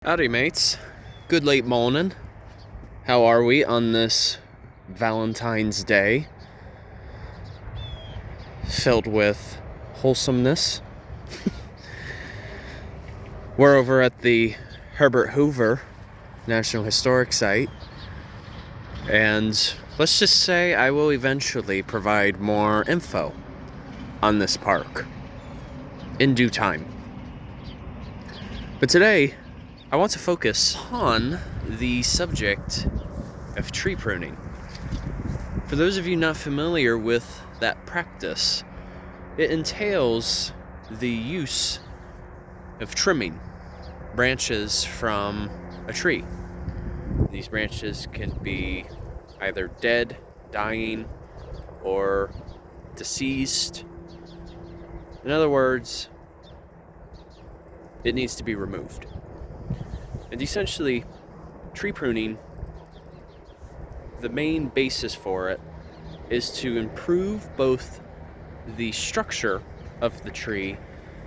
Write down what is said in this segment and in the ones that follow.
Howdy mates, good late morning. How are we on this Valentine's Day? Filled with wholesomeness. We're over at the Herbert Hoover National Historic Site, and let's just say I will eventually provide more info on this park in due time. But today I want to focus on the subject of tree pruning. For those of you not familiar with that practice, it entails the use of trimming branches from a tree. These branches can be either dead, dying, or deceased. In other words, it needs to be removed. And essentially, tree pruning, the main basis for it is to improve both the structure of the tree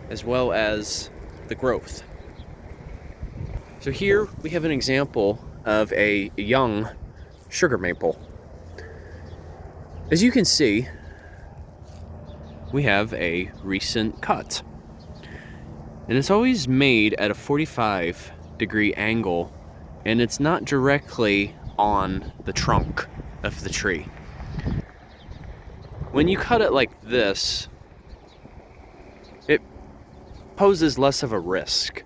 as well as the growth. So here we have an example of a young sugar maple. As you can see, we have a recent cut. And it's always made at a 45-degree angle, and it's not directly on the trunk of the tree. When you cut it like this, it poses less of a risk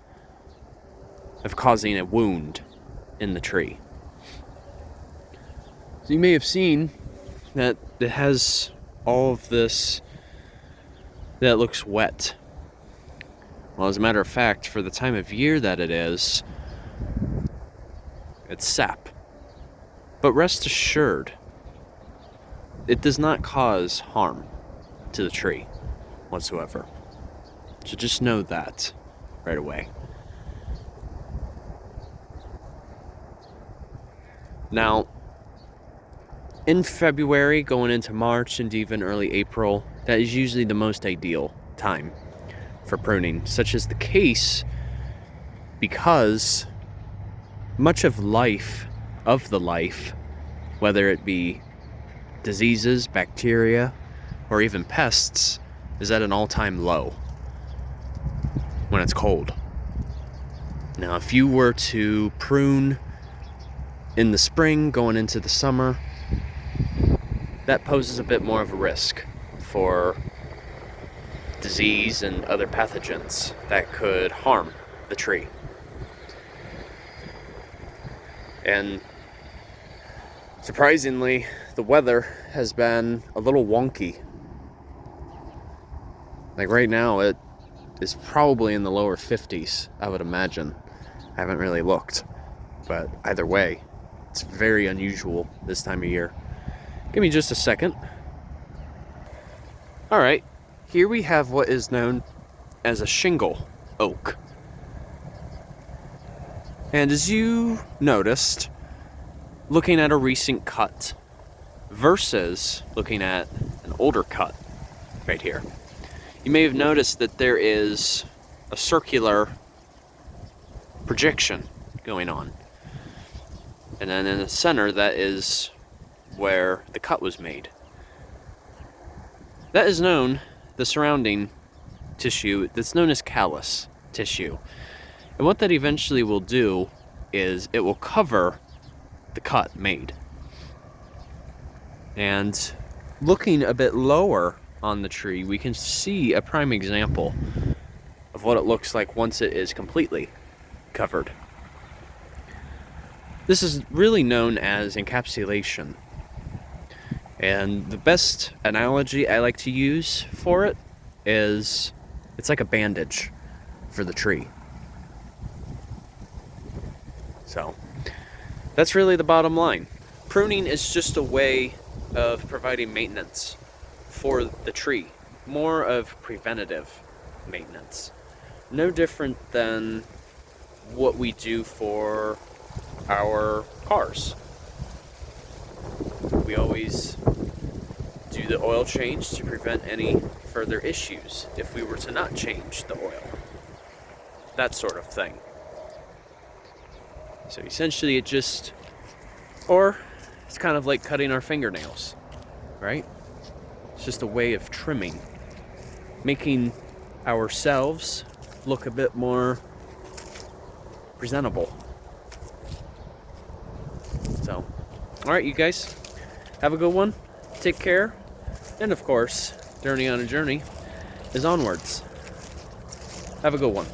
of causing a wound in the tree. So you may have seen that it has all of this that looks wet. Well, as a matter of fact, for the time of year that it is, it's sap. But rest assured, it does not cause harm to the tree whatsoever. So just know that right away. Now, in February, going into March and even early April, that is usually the most ideal time for pruning. Such is the case because much of the life, whether it be diseases, bacteria, or even pests, is at an all-time low when it's cold. Now, if you were to prune in the spring going into the summer, that poses a bit more of a risk for disease and other pathogens that could harm the tree. And surprisingly, the weather has been a little wonky. Like right now, it is probably in the lower 50s, I would imagine. I haven't really looked, but either way, it's very unusual this time of year. Give me just a second. All right. Here we have what is known as a shingle oak. And as you noticed, looking at a recent cut versus looking at an older cut right here, you may have noticed that there is a circular projection going on. And then in the center, that is where the cut was made. That is known, the surrounding tissue, that's known as callus tissue. And what that eventually will do is it will cover the cut made. And looking a bit lower on the tree, we can see a prime example of what it looks like once it is completely covered. This is really known as encapsulation. And the best analogy I like to use for it is it's like a bandage for the tree. So that's really the bottom line. Pruning is just a way of providing maintenance for the tree, more of preventative maintenance. No different than what we do for our cars. We always do the oil change to prevent any further issues if we were to not change the oil. That sort of thing. So essentially it just, or it's kind of like cutting our fingernails, right? It's just a way of trimming, making ourselves look a bit more presentable. So, all right, you guys, have a good one. Take care. And of course, journey on a journey is onwards. Have a good one.